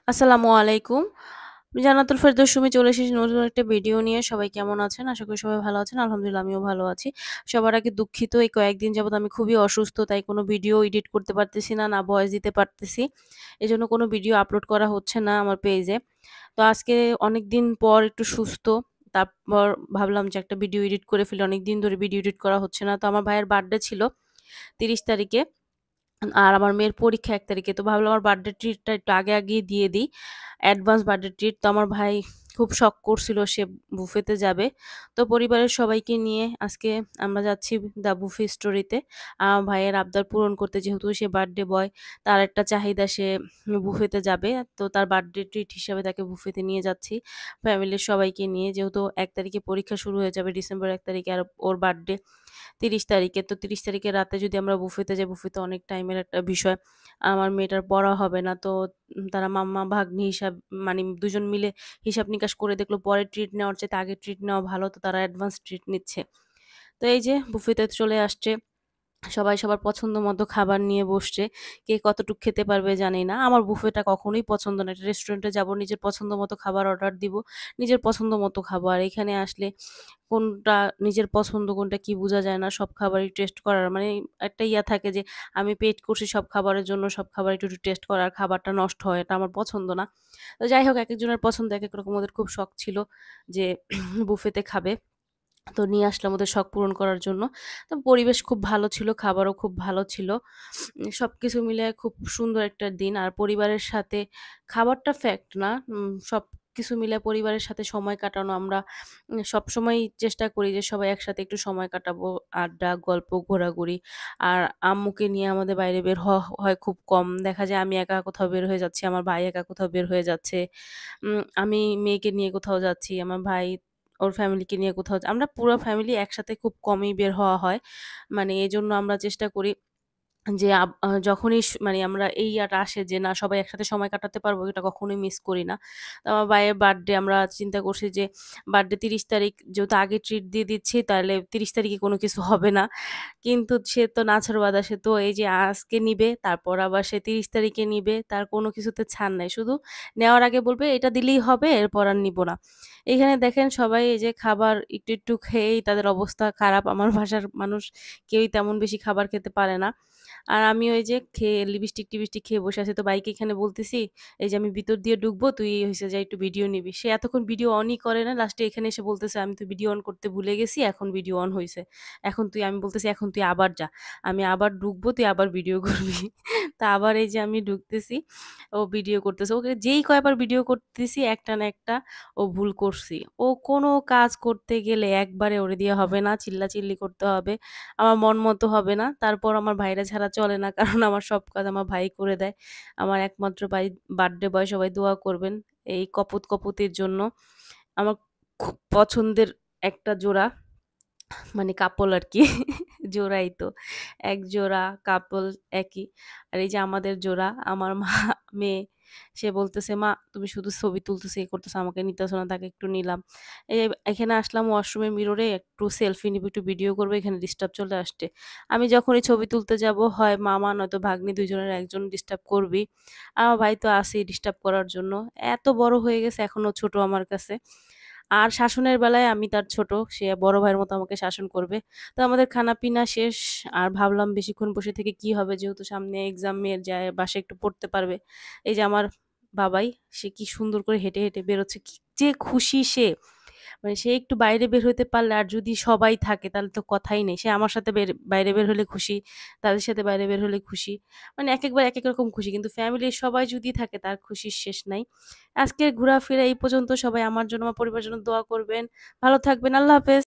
আসসালামু আলাইকুম। আমি জান্নাতুল ফেরদৌস সুমি চলে এসেছি নতুন একটা ভিডিও নিয়ে। সবাই কেমন আছেন? আশা করি সবাই ভালো আছেন। আলহামদুলিল্লাহ আমিও ভালো আছি। সবার আগে দুঃখিত এই কয়েকদিন যাবৎ আমি খুবই অসুস্থ। তাই কোনো ভিডিও এডিট করতে পারতেছি না, না ভয়েস দিতে পারতেছি। এজন্য কোনো ভিডিও আপলোড করা হচ্ছে না আমার পেজে। তো আজকে অনেকদিন পর একটু সুস্থ। তারপর ভাবলাম যে একটা ভিডিও এডিট করে ফেলি। অনেকদিন ধরে ভিডিও এডিট করা হচ্ছে না। তো আমার ভাইয়ের বার্থডে ছিল ৩০ তারিখে। আর আমার মেয়ের পরীক্ষা ১ তারিখে। তো ভাবলাম আমার বার্থডে ট্রিটটা একটু আগেই দিয়ে দিই। Advance birthday treat. তো আমার ভাই খুব শখ করছিল সে বুফেতে যাবে। তো পরিবারের সবাইকে নিয়ে আজকে আমরা যাচ্ছি দ্য বুফে স্টোরিতে। আমার ভাইয়ের আবদার পূরণ করতে, যেহেতু সে বার্থডে বয়, তার একটা চাহিদা, সে বুফেতে যাবে। তো তার বার্থডে ট্রিট হিসাবে তাকে বুফেতে নিয়ে যাচ্ছি ফ্যামিলির সবাইকে নিয়ে। যেহেতু ১ তারিখে পরীক্ষা শুরু হয়ে যাবে, ডিসেম্বর ১ তারিখে, আর ওর বার্থডে ৩০ তারিখে। তো ৩০ তারিখের রাতে যদি আমরা বুফেতে যাই, বুফেতে অনেক টাইমের একটা বিষয়। আমার মেয়েটার পড়া হবে না। তো তারা মাম্মা ভাগ্নি হিসাব, মানে ২ জন মিলে হিসাব নিকাশ করে দেখলো পরে ট্রিট নেওয়ার চাইতে আগে ট্রিট নেওয়া ভালো। তো তারা অ্যাডভান্স ট্রিট নিচ্ছে। তো এই যে বুফেতে চলে আসছে। সবাই সবার পছন্দ মতো খাবার নিয়ে বসছে। কে কতটুক খেতে পারবে জানি না। আমার বুফেটা কখনোই পছন্দ না। একটা রেস্টুরেন্টে যাবো, নিজের পছন্দ মতো খাবার অর্ডার দিব। নিজের পছন্দ মতো খাবো। আর এখানে আসলে কোনটা নিজের পছন্দ, কোনটা কি বুঝা যায় না। সব খাবারই টেস্ট করার মানে একটা ইয়া থাকে যে আমি পেইড করছি সব খাবারের জন্য, সব খাবার একটু টেস্ট করার, খাবারটা নষ্ট হয়, এটা আমার পছন্দ না। তো যাই হোক, একেকজনের পছন্দ একেক রকম। ওদের খুব শখ ছিল যে বুফেতে খাবে। তো নিয়ে আসলাম ওদের শখ পূরণ করার জন্য। তো পরিবেশ খুব ভালো ছিল, খাবারও খুব ভালো ছিল। সবকিছু মিলায়ে খুব সুন্দর একটা দিন। আর পরিবারের সাথে খাবারটা ফ্যাক্ট না। সবকিছু মিলায়ে পরিবারের সাথে সময় কাটানো, আমরা সবসময়ই চেষ্টা করি যে সবাই একসাথে একটু সময় কাটাবো। আড্ডা, গল্প, ঘোরাঘুরি। আর আম্মুকে নিয়ে আমাদের বাইরে বের হওয়া হয় খুব কম। দেখা যায় আমি একা কোথাও বের হয়ে যাচ্ছি, আমার ভাই একা কোথাও বের হয়ে যাচ্ছে। আমি মেয়েকে নিয়ে কোথাও যাচ্ছি, আমার ভাই ওর ফ্যামিলিকে নিয়ে কোথাও আমরা পুরো ফ্যামিলি একসাথে খুব কমই বের হওয়া হয়। মানে এজন্য আমরা চেষ্টা করি যে যখনই মানে আমরা এই ইয়াটা আসে যে না সবাই একসাথে সময় কাটাতে পারবো, এটা কখনোই মিস করি না। তো আমার ভাইয়ের বার্থডে আমরা চিন্তা করছি যে বার্থডে ৩০ তারিখ, যেহেতু আগে ট্রিট দিয়ে দিচ্ছি তাহলে ৩০ তারিখে কোনো কিছু হবে না। কিন্তু সে তো নাছোড়বান্দা, সে তো এই যে আজকে নিবে, তারপর আবার সে ৩০ তারিখে নিবে। তার কোনো কিছুতে ছাড় নাই। শুধু নেওয়ার আগে বলবে এটা দিলেই হবে, এরপর আর নিব না। এখানে দেখেন সবাই এই যে খাবার একটু খেয়েই তাদের অবস্থা খারাপ। আমার বাসার মানুষ কেউই তেমন বেশি খাবার খেতে পারে না। আর আমি ওই যে খেয়ে লিপস্টিক-টিপস্টিক খেয়ে বসে আছি। তো ভাইকে এখানে বলতেছি, এই যে আমি ভিতর দিয়ে ঢুকবো, তুই হইছে যে একটু ভিডিও নিবি। সে এতক্ষণ ভিডিও অনই করে না। লাস্টে এখানে এসে বলতেছে, "আমি তো ভিডিও অন করতে ভুলে গেছি। এখন ভিডিও অন হইছে। আমি বলতেছি, "এখন তুই আবার যা। আমি আবার ঢুকবো, তুই আবার ভিডিও করবি।" তা আবার এই যে আমি ঢুকতেছি, ও ভিডিও করতেছে। ওকে যেই কয়বার ভিডিও করতেছি একটা না একটা ও ভুল করছি। ও কোনো কাজ করতে গেলে একবারে ওরে দিয়ে হবে না, চিল্লাচিল্লি করতে হবে। আমার মন মতো হবে না। তারপর আমার ভাইরা ছাড়া চলে না। কারণ আমার সব কাজ আমার ভাই করে দেয়। আমার একমাত্র ভাই, বার্থডে বয়, সবাই দোয়া করবেন এই কপুত-কপুতির জন্য। আমার খুব পছন্দের একটা জোড়া, মানে কাপল আরকি। জোড়াই তো। এক জোড়া কাপল একই। আর এই যে আমাদের জোড়া, আমার মা, মেয়ে, সে বলতেছে, "মা তুমি শুধু ছবি তুলতেছো, এই করতেছো, আমাকে নিতেছো না।" তাকে একটু নিলাম। এখানে আসলাম ওয়াশরুমের মিররে একটু সেলফি নিবো, একটু ভিডিও করবো। এখানে ডিস্টার্ব চলে আসছে। আমি যখনই ছবি তুলতে যাবো, হয় মামা নয়তো ভাগ্নি ২ জনের একজন ডিস্টার্ব করবেই। আমার ভাই তো আছেই ডিস্টার্ব করার জন্য। এত বড় হয়ে গেছে, এখনো ছোট আমার কাছে। আর শাসনের বেলায় আমি তার ছোট। সে বড় ভাইয়ের মতো আমাকে শাসন করবে। তো আমাদের খানাপিনা শেষ। আর ভাবলাম বেশিক্ষণ বসে থেকে কি হবে? যেহেতু সামনে এক্সাম, মেয়ের যায় বাসায় একটু পড়তে পারবে। এই যে আমার বাবাই, সে কি সুন্দর করে হেঁটে বেরোচ্ছে। কি যে খুশি সে! মানে সে একটু বাইরে বের হইতে পারলে, আর যদি সবাই থাকে তাহলে তো কথাই নেই। সে আমার সাথে বাইরে বের হলে খুশি, তাদের সাথে বাইরে বের হলে খুশি। মানে একেকবার একেক রকম খুশি। কিন্তু ফ্যামিলির সবাই যদি থাকে তার খুশির শেষ নাই। আজকের ঘোরাফেরা এই পর্যন্ত। সবাই আমার জন্য, আমার পরিবারের জন্য দোয়া করবেন। ভালো থাকবেন। আল্লাহ হাফেজ।